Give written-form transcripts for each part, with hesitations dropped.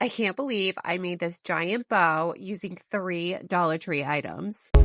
I can't believe I made this giant bow using 3 Dollar Tree items. Hi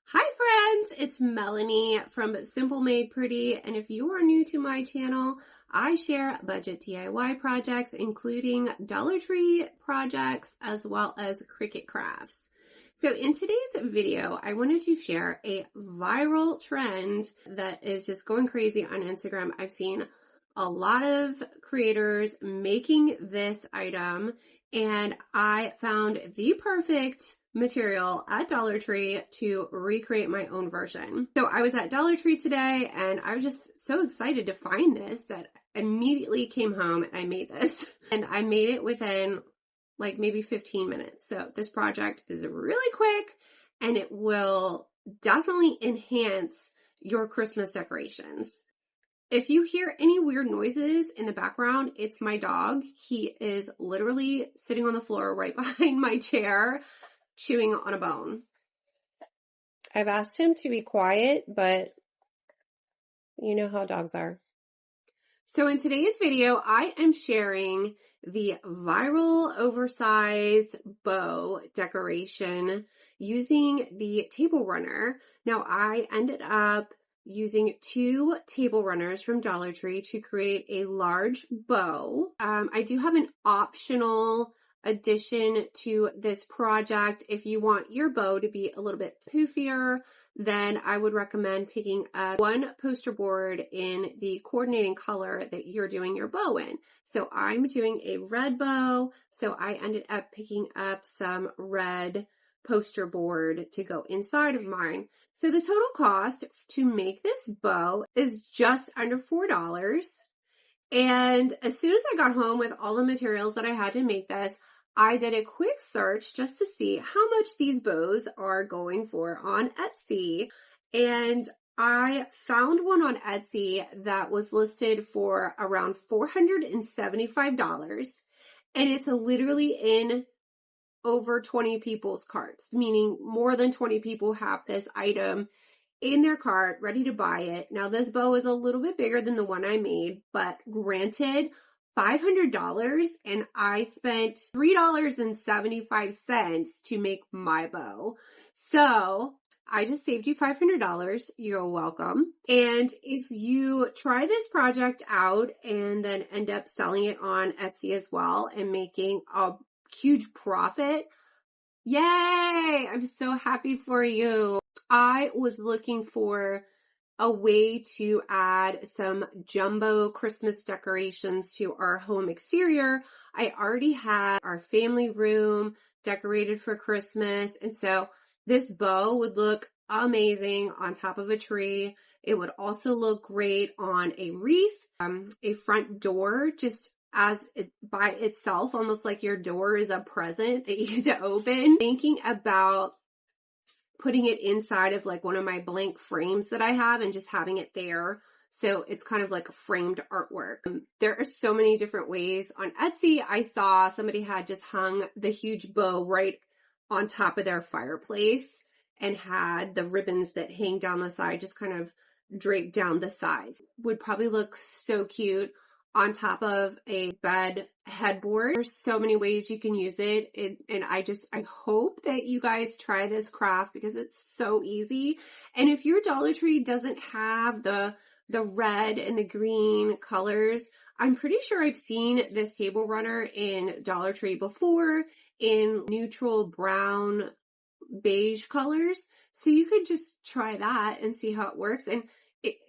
friends, it's Melanie from Simple Made Pretty, and if you are new to my channel, I share budget DIY projects including Dollar Tree projects as well as Cricut crafts. So in today's video, I wanted to share a viral trend that is just going crazy on Instagram. I've seen a lot of creators making this item, and I found the perfect material at Dollar Tree to recreate my own version. So I was at Dollar Tree today and I was just so excited to find this that I immediately came home and I made this. And I made it within like maybe 15 minutes. So this project is really quick and it will definitely enhance your Christmas decorations. If you hear any weird noises in the background, it's my dog. He is literally sitting on the floor right behind my chair, chewing on a bone. I've asked him to be quiet, but you know how dogs are. So in today's video, I am sharing the viral oversized bow decoration using the table runner. Now I ended up using 2 table runners from Dollar Tree to create a large bow. I do have an optional addition to this project. If you want your bow to be a little bit poofier, then I would recommend picking up one poster board in the coordinating color that you're doing your bow in. So I'm doing a red bow, so I ended up picking up some red poster board to go inside of mine. So the total cost to make this bow is just under $4. And as soon as I got home with all the materials that I had to make this, I did a quick search just to see how much these bows are going for on Etsy. And I found one on Etsy that was listed for around $475. And it's literally in over 20 people's carts, meaning more than 20 people have this item in their cart, ready to buy it. Now this bow is a little bit bigger than the one I made, but granted, $500, and I spent $3.75 to make my bow. So I just saved you $500. You're welcome. And if you try this project out and then end up selling it on Etsy as well and making a huge profit, yay! I'm so happy for you. I was looking for a way to add some jumbo Christmas decorations to our home exterior. I already had our family room decorated for Christmas, and so this bow would look amazing on top of a tree. It would also look great on a wreath, a front door, just as it by itself, almost like your door is a present that you get to open. Thinking about putting it inside of like one of my blank frames that I have and just having it there. So it's kind of like a framed artwork. There are so many different ways. On Etsy, I saw somebody had just hung the huge bow right on top of their fireplace and had the ribbons that hang down the side just kind of draped down the sides. Would probably look so cute on top of a bed headboard. There's so many ways you can use it. And I hope that you guys try this craft because it's so easy. And if your Dollar Tree doesn't have the red and the green colors, I'm pretty sure I've seen this table runner in Dollar Tree before in neutral brown beige colors. So you could just try that and see how it works. And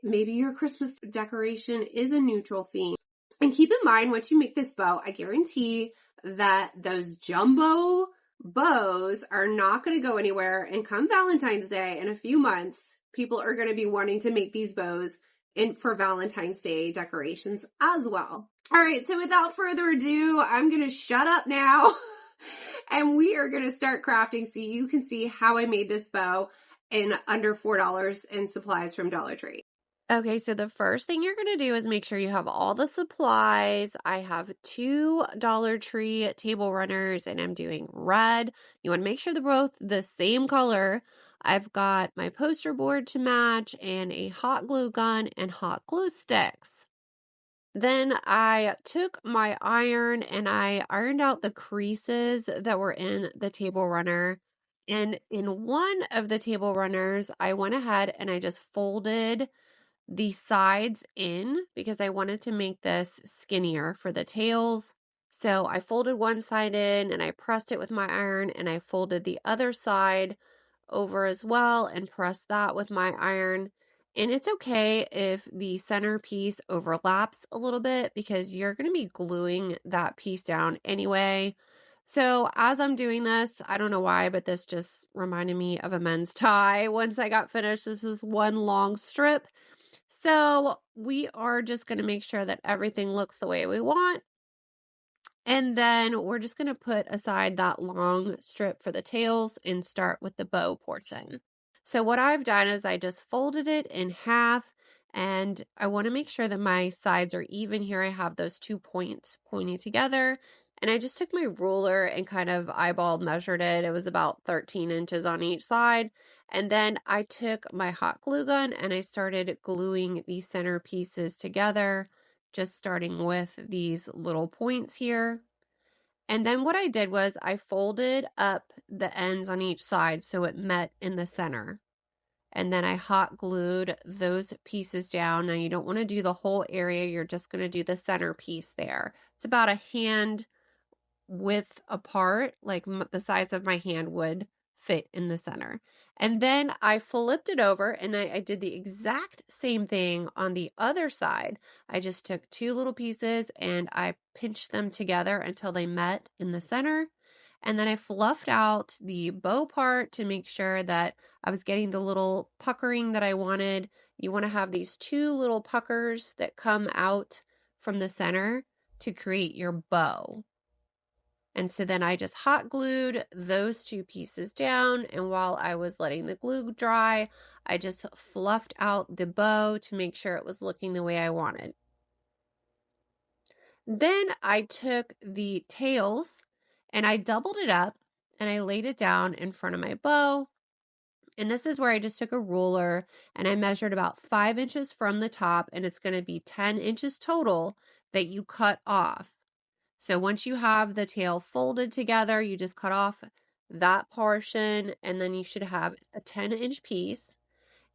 maybe your Christmas decoration is a neutral theme. And keep in mind, once you make this bow, I guarantee that those jumbo bows are not going to go anywhere. And come Valentine's Day in a few months, people are going to be wanting to make these bows for Valentine's Day decorations as well. All right, so without further ado, I'm going to shut up now and we are going to start crafting so you can see how I made this bow in under $4 in supplies from Dollar Tree. Okay, so the first thing you're going to do is make sure you have all the supplies. I have 2 Dollar Tree table runners and I'm doing red. You want to make sure they're both the same color. I've got my poster board to match and a hot glue gun and hot glue sticks. Then I took my iron and I ironed out the creases that were in the table runner. And in one of the table runners, I went ahead and I just folded the sides in because I wanted to make this skinnier for the tails. So I folded one side in and I pressed it with my iron, and I folded the other side over as well and pressed that with my iron. And it's okay if the center piece overlaps a little bit because you're going to be gluing that piece down anyway. So as I'm doing this, I don't know why, but this just reminded me of a men's tie. Once I got finished, this is one long strip. So we are just going to make sure that everything looks the way we want. And then we're just going to put aside that long strip for the tails and start with the bow portion. So what I've done is I just folded it in half, and I want to make sure that my sides are even here. I have those 2 points pointing together, and I just took my ruler and kind of eyeball measured it. It was about 13 inches on each side. And then I took my hot glue gun and I started gluing these center pieces together, just starting with these little points here. And then what I did was I folded up the ends on each side so it met in the center. And then I hot glued those pieces down. Now you don't want to do the whole area, you're just going to do the center piece there. It's about a hand width apart, like the size of my hand would fit in the center. And then I flipped it over and I did the exact same thing on the other side. I just took 2 little pieces and I pinched them together until they met in the center. And then I fluffed out the bow part to make sure that I was getting the little puckering that I wanted. You want to have these 2 little puckers that come out from the center to create your bow. And so then I just hot glued those 2 pieces down, and while I was letting the glue dry, I just fluffed out the bow to make sure it was looking the way I wanted. Then I took the tails and I doubled it up and I laid it down in front of my bow. And this is where I just took a ruler and I measured about 5 inches from the top, and it's going to be 10 inches total that you cut off. So once you have the tail folded together, you just cut off that portion, and then you should have a 10-inch piece.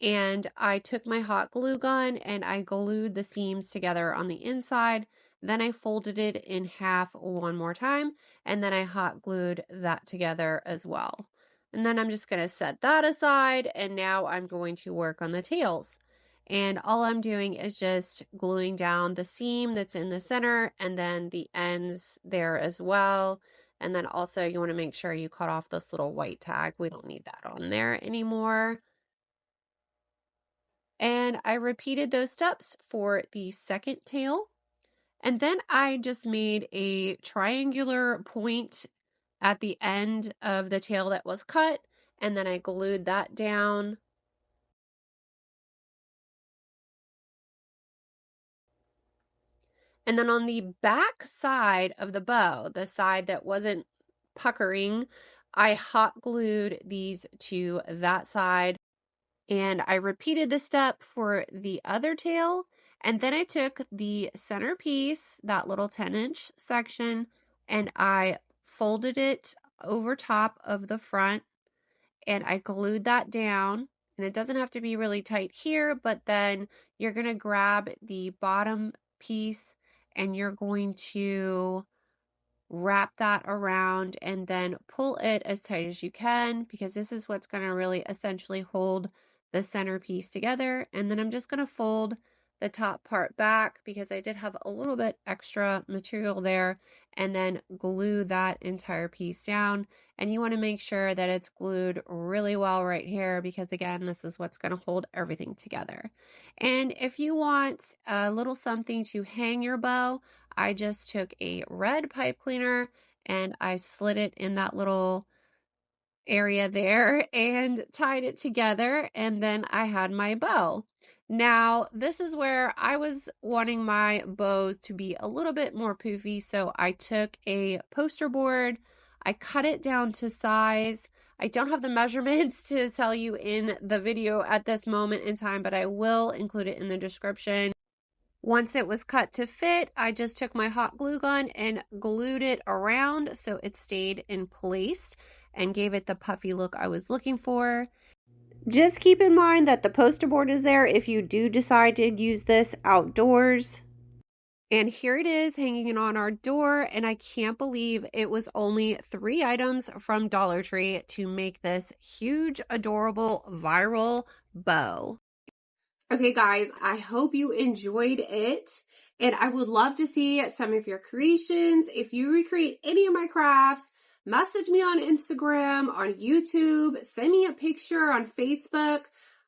And I took my hot glue gun and I glued the seams together on the inside. Then I folded it in half one more time, and then I hot glued that together as well. And then I'm just going to set that aside, and now I'm going to work on the tails. And all I'm doing is just gluing down the seam that's in the center and then the ends there as well. And then also you want to make sure you cut off this little white tag. We don't need that on there anymore. And I repeated those steps for the second tail. And then I just made a triangular point at the end of the tail that was cut, and then I glued that down. And then on the back side of the bow, the side that wasn't puckering, I hot glued these to that side. And I repeated this step for the other tail. And then I took the center piece, that little 10-inch section, and I folded it over top of the front and I glued that down. And it doesn't have to be really tight here, but then you're going to grab the bottom piece and you're going to wrap that around and then pull it as tight as you can, because this is what's going to really essentially hold the centerpiece together. And then I'm just going to fold the top part back because I did have a little bit extra material there, and then glue that entire piece down. And you want to make sure that it's glued really well right here, because again, this is what's going to hold everything together. And if you want a little something to hang your bow, I just took a red pipe cleaner and I slid it in that little area there and tied it together, and then I had my bow. Now, this is where I was wanting my bows to be a little bit more poofy, so I took a poster board, I cut it down to size. I don't have the measurements to tell you in the video at this moment in time, but I will include it in the description. Once it was cut to fit, I just took my hot glue gun and glued it around so it stayed in place and gave it the puffy look I was looking for. Just keep in mind that the poster board is there if you do decide to use this outdoors. And here it is hanging on our door, and I can't believe it was only 3 items from Dollar Tree to make this huge, adorable, viral bow. Okay, guys, I hope you enjoyed it, and I would love to see some of your creations. If you recreate any of my crafts, message me on Instagram, on YouTube, send me a picture on Facebook,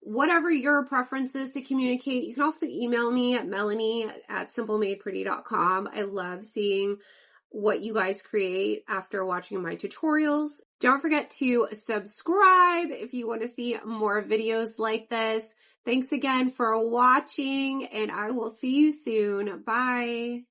whatever your preference is to communicate. You can also email me at melanie@simplemadepretty.com. I love seeing what you guys create after watching my tutorials. Don't forget to subscribe if you want to see more videos like this. Thanks again for watching, and I will see you soon. Bye.